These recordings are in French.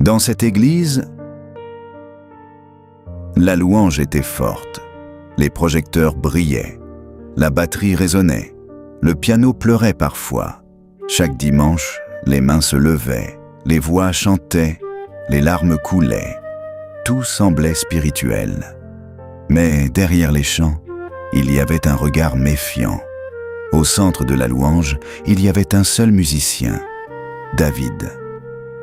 Dans cette église, la louange était forte. Les projecteurs brillaient. La batterie résonnait. Le piano pleurait parfois. Chaque dimanche, les mains se levaient, les voix chantaient, les larmes coulaient. Tout semblait spirituel. Mais derrière les chants, il y avait un regard méfiant. Au centre de la louange, il y avait un seul musicien, David.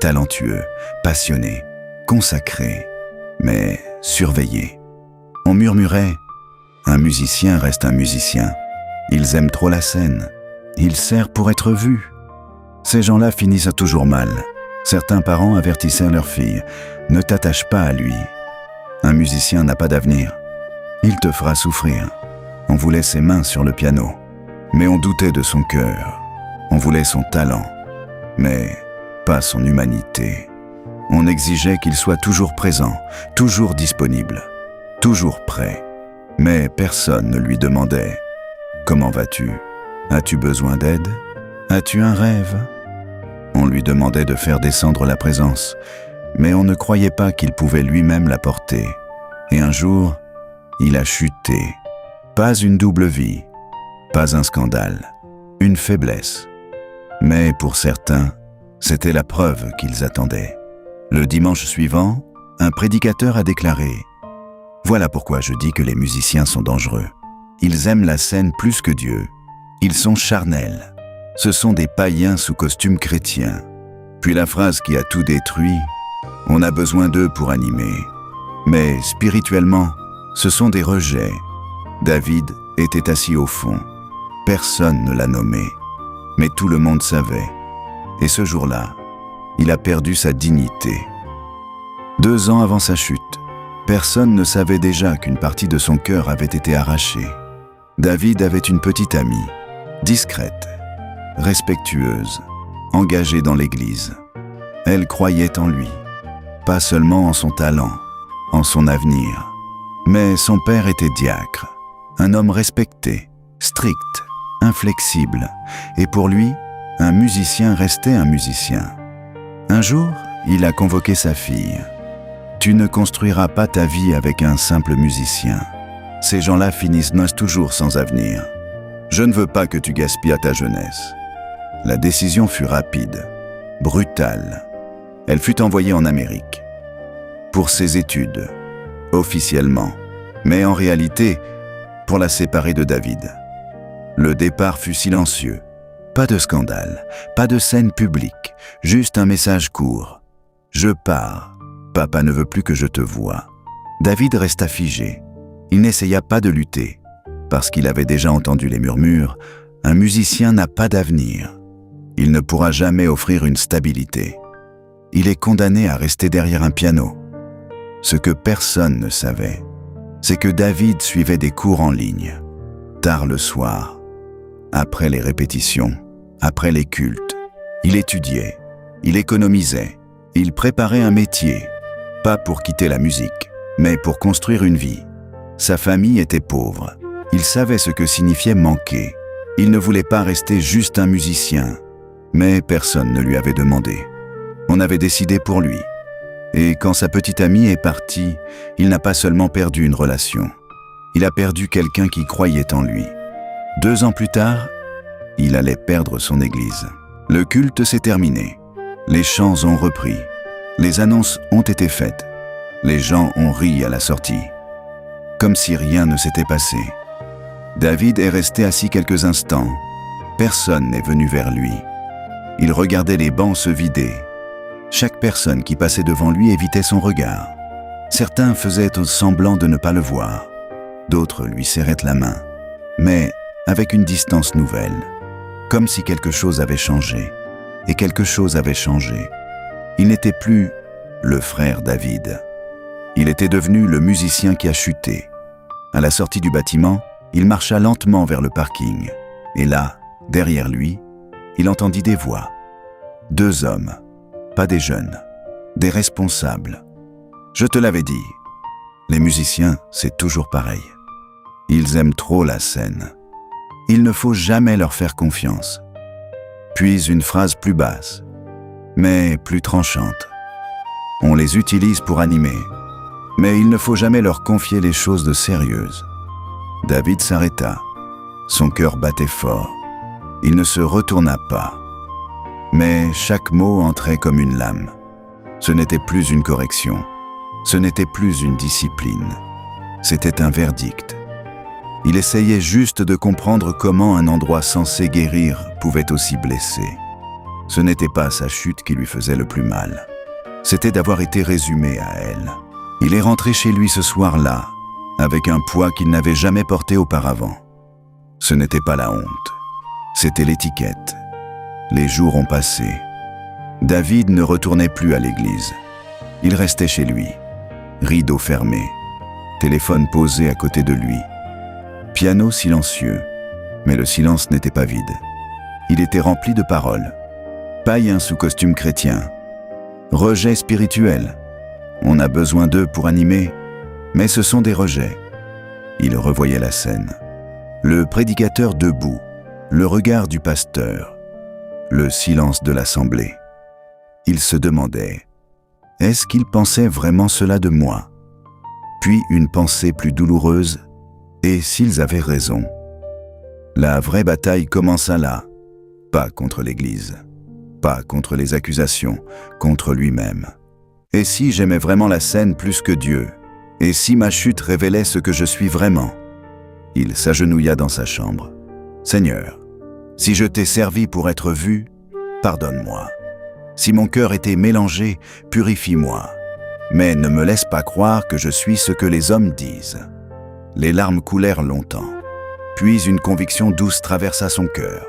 Talentueux, passionné, consacré, mais surveillé. On murmurait « Un musicien reste un musicien. Ils aiment trop la scène. Il sert pour être vu. » Ces gens-là finissent toujours mal. Certains parents avertissaient leurs filles « Ne t'attache pas à lui. Un musicien n'a pas d'avenir. Il te fera souffrir. » On voulait ses mains sur le piano, mais on doutait de son cœur. On voulait son talent, mais pas son humanité. On exigeait qu'il soit toujours présent, toujours disponible, toujours prêt. Mais personne ne lui demandait « Comment vas-tu? As-tu besoin d'aide? As-tu un rêve ?» On lui demandait de faire descendre la présence, mais on ne croyait pas qu'il pouvait lui-même la porter. Et un jour, il a chuté. Pas une double vie, pas un scandale, une faiblesse. Mais pour certains, c'était la preuve qu'ils attendaient. Le dimanche suivant, un prédicateur a déclaré « Voilà pourquoi je dis que les musiciens sont dangereux. Ils aiment la scène plus que Dieu. Ils sont charnels. Ce sont des païens sous costume chrétien. » Puis la phrase qui a tout détruit « On a besoin d'eux pour animer. » Mais spirituellement, ce sont des rejets. David était assis au fond. Personne ne l'a nommé, mais tout le monde savait. Et ce jour-là, il a perdu sa dignité. 2 ans avant sa chute, personne ne savait déjà qu'une partie de son cœur avait été arrachée. David avait une petite amie, discrète, respectueuse, engagée dans l'Église. Elle croyait en lui, pas seulement en son talent, en son avenir. Mais son père était diacre, un homme respecté, strict, inflexible, et pour lui, un musicien restait un musicien. Un jour, il a convoqué sa fille. « Tu ne construiras pas ta vie avec un simple musicien. Ces gens-là finissent toujours sans avenir. Je ne veux pas que tu gaspilles ta jeunesse. » La décision fut rapide, brutale. Elle fut envoyée en Amérique. Pour ses études, officiellement, mais en réalité, pour la séparer de David. Le départ fut silencieux. Pas de scandale, pas de scène publique, juste un message court. « Je pars. Papa ne veut plus que je te voie. » David resta figé. Il n'essaya pas de lutter, parce qu'il avait déjà entendu les murmures « Un musicien n'a pas d'avenir. Il ne pourra jamais offrir une stabilité. Il est condamné à rester derrière un piano. » Ce que personne ne savait, c'est que David suivait des cours en ligne, tard le soir, après les répétitions, après les cultes. Il étudiait, il économisait, il préparait un métier, pas pour quitter la musique, mais pour construire une vie. Sa famille était pauvre, il savait ce que signifiait manquer. Il ne voulait pas rester juste un musicien, mais personne ne lui avait demandé. On avait décidé pour lui. Et quand sa petite amie est partie, il n'a pas seulement perdu une relation, il a perdu quelqu'un qui croyait en lui. 2 ans plus tard, il allait perdre son église. Le culte s'est terminé, les chants ont repris, les annonces ont été faites, les gens ont ri à la sortie, comme si rien ne s'était passé. David est resté assis quelques instants, personne n'est venu vers lui. Il regardait les bancs se vider. Chaque personne qui passait devant lui évitait son regard. Certains faisaient semblant de ne pas le voir. D'autres lui serraient la main, mais avec une distance nouvelle, comme si quelque chose avait changé. Et quelque chose avait changé. Il n'était plus le frère David. Il était devenu le musicien qui a chuté. À la sortie du bâtiment, il marcha lentement vers le parking. Et là, derrière lui, il entendit des voix. 2 hommes. Pas des jeunes, des responsables. Je te l'avais dit, les musiciens, c'est toujours pareil. Ils aiment trop la scène. Il ne faut jamais leur faire confiance. Puis une phrase plus basse, mais plus tranchante. On les utilise pour animer, mais il ne faut jamais leur confier les choses de sérieuses. David s'arrêta. Son cœur battait fort. Il ne se retourna pas. Mais chaque mot entrait comme une lame. Ce n'était plus une correction. Ce n'était plus une discipline. C'était un verdict. Il essayait juste de comprendre comment un endroit censé guérir pouvait aussi blesser. Ce n'était pas sa chute qui lui faisait le plus mal. C'était d'avoir été résumé à elle. Il est rentré chez lui ce soir-là, avec un poids qu'il n'avait jamais porté auparavant. Ce n'était pas la honte, c'était l'étiquette. Les jours ont passé. David ne retournait plus à l'église. Il restait chez lui, rideau fermé, téléphone posé à côté de lui. Piano silencieux, mais le silence n'était pas vide. Il était rempli de paroles. Païen sous costume chrétien. Rejet spirituel. On a besoin d'eux pour animer, mais ce sont des rejets. Il revoyait la scène. Le prédicateur debout, le regard du pasteur, le silence de l'assemblée. Il se demandait, est-ce qu'il pensait vraiment cela de moi? Puis une pensée plus douloureuse, et s'ils avaient raison? La vraie bataille commença là, pas contre l'Église, pas contre les accusations, contre lui-même. Et si j'aimais vraiment la scène plus que Dieu? Et si ma chute révélait ce que je suis vraiment? Il s'agenouilla dans sa chambre. Seigneur, si je t'ai servi pour être vu, pardonne-moi. Si mon cœur était mélangé, purifie-moi. Mais ne me laisse pas croire que je suis ce que les hommes disent. Les larmes coulèrent longtemps. Puis une conviction douce traversa son cœur.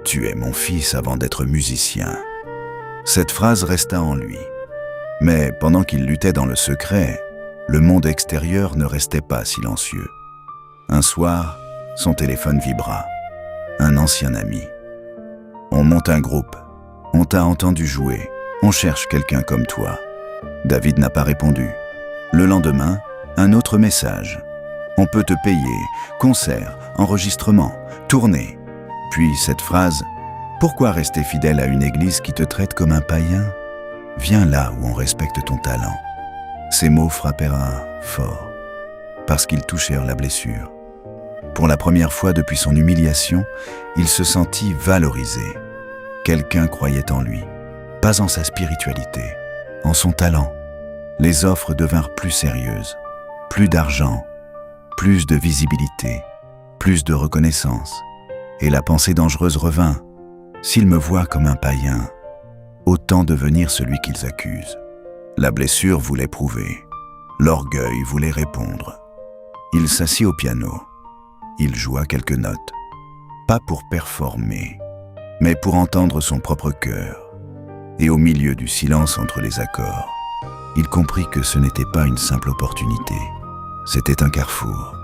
Tu es mon fils avant d'être musicien. Cette phrase resta en lui. Mais pendant qu'il luttait dans le secret, le monde extérieur ne restait pas silencieux. Un soir, son téléphone vibra. Un ancien ami. On monte un groupe. On t'a entendu jouer. On cherche quelqu'un comme toi. David n'a pas répondu. Le lendemain, un autre message. On peut te payer. Concert, enregistrement, tournée. Puis cette phrase. Pourquoi rester fidèle à une église qui te traite comme un païen? Viens là où on respecte ton talent. Ces mots frappèrent fort, parce qu'ils touchèrent la blessure. Pour la première fois depuis son humiliation, il se sentit valorisé. Quelqu'un croyait en lui, pas en sa spiritualité, en son talent. Les offres devinrent plus sérieuses, plus d'argent, plus de visibilité, plus de reconnaissance. Et la pensée dangereuse revint. S'ils me voient comme un païen, autant devenir celui qu'ils accusent. La blessure voulait prouver. L'orgueil voulait répondre. Il s'assit au piano. Il joua quelques notes. Pas pour performer, mais pour entendre son propre cœur. Et au milieu du silence entre les accords, il comprit que ce n'était pas une simple opportunité. C'était un carrefour.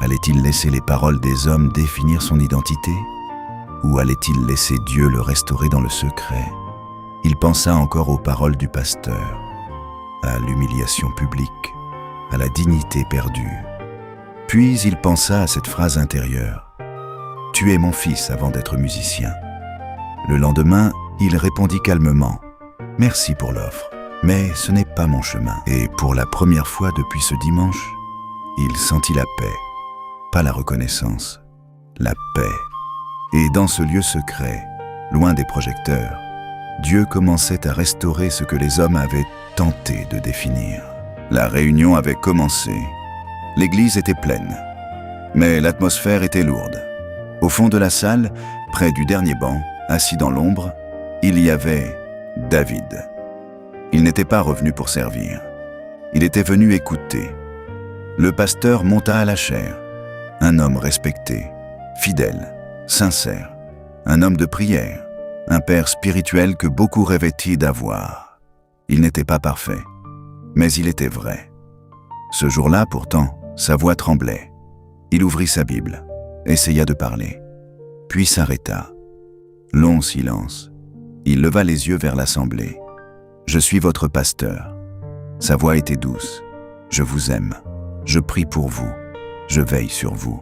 Allait-il laisser les paroles des hommes définir son identité? Ou allait-il laisser Dieu le restaurer dans le secret? Il pensa encore aux paroles du pasteur, à l'humiliation publique, à la dignité perdue. Puis il pensa à cette phrase intérieure. « Tu es mon fils avant d'être musicien. » Le lendemain, il répondit calmement. « Merci pour l'offre, mais ce n'est pas mon chemin. » Et pour la première fois depuis ce dimanche, il sentit la paix, pas la reconnaissance, la paix. Et dans ce lieu secret, loin des projecteurs, Dieu commençait à restaurer ce que les hommes avaient tenté de définir. La réunion avait commencé. L'église était pleine, mais l'atmosphère était lourde. Au fond de la salle, près du dernier banc, assis dans l'ombre, il y avait David. Il n'était pas revenu pour servir. Il était venu écouter. Le pasteur monta à la chaire. Un homme respecté, fidèle, sincère, un homme de prière, un père spirituel que beaucoup rêvaient-ils d'avoir. Il n'était pas parfait, mais il était vrai. Ce jour-là, pourtant, sa voix tremblait. Il ouvrit sa Bible, essaya de parler, puis s'arrêta. Long silence. Il leva les yeux vers l'assemblée. « Je suis votre pasteur. » Sa voix était douce. « Je vous aime. Je prie pour vous. Je veille sur vous. »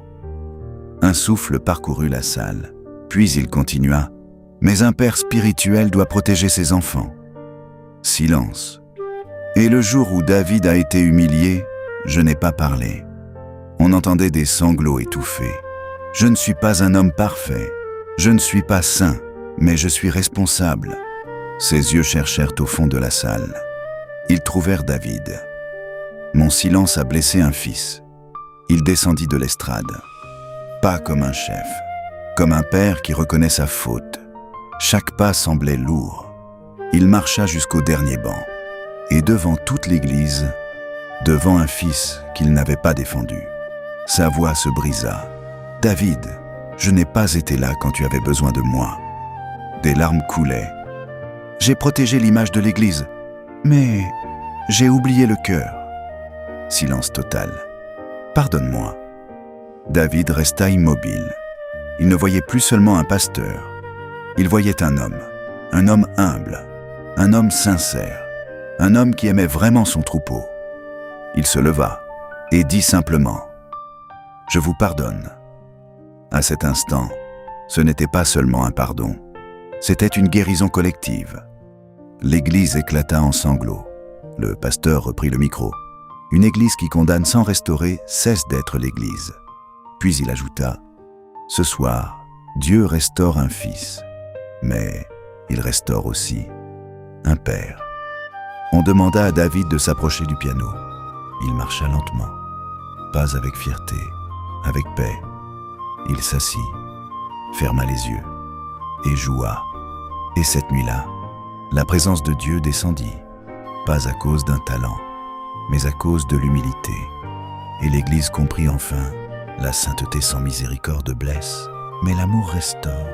Un souffle parcourut la salle. Puis il continua. « Mais un père spirituel doit protéger ses enfants. » Silence. Et le jour où David a été humilié, je n'ai pas parlé. On entendait des sanglots étouffés. Je ne suis pas un homme parfait. Je ne suis pas saint, mais je suis responsable. Ses yeux cherchèrent au fond de la salle. Ils trouvèrent David. Mon silence a blessé un fils. Il descendit de l'estrade. Pas comme un chef, comme un père qui reconnaît sa faute. Chaque pas semblait lourd. Il marcha jusqu'au dernier banc. Et devant toute l'église, devant un fils qu'il n'avait pas défendu, sa voix se brisa. « David, je n'ai pas été là quand tu avais besoin de moi. » Des larmes coulaient. « J'ai protégé l'image de l'église, mais j'ai oublié le cœur. » Silence total. « Pardonne-moi. » David resta immobile. Il ne voyait plus seulement un pasteur. Il voyait un homme humble, un homme sincère, un homme qui aimait vraiment son troupeau. Il se leva et dit simplement « Je vous pardonne. » À cet instant, ce n'était pas seulement un pardon, c'était une guérison collective. L'église éclata en sanglots. Le pasteur reprit le micro. Une église qui condamne sans restaurer cesse d'être l'église. Puis il ajouta « Ce soir, Dieu restaure un fils, mais il restaure aussi un père. » On demanda à David de s'approcher du piano. Il marcha lentement, pas avec fierté, avec paix. Il s'assit, ferma les yeux et joua. Et cette nuit-là, la présence de Dieu descendit, pas à cause d'un talent, mais à cause de l'humilité. Et l'Église comprit enfin, la sainteté sans miséricorde blesse, mais l'amour restaure.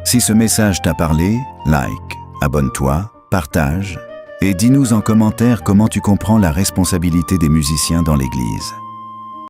Si ce message t'a parlé, like, abonne-toi, partage et dis-nous en commentaire comment tu comprends la responsabilité des musiciens dans l'Église.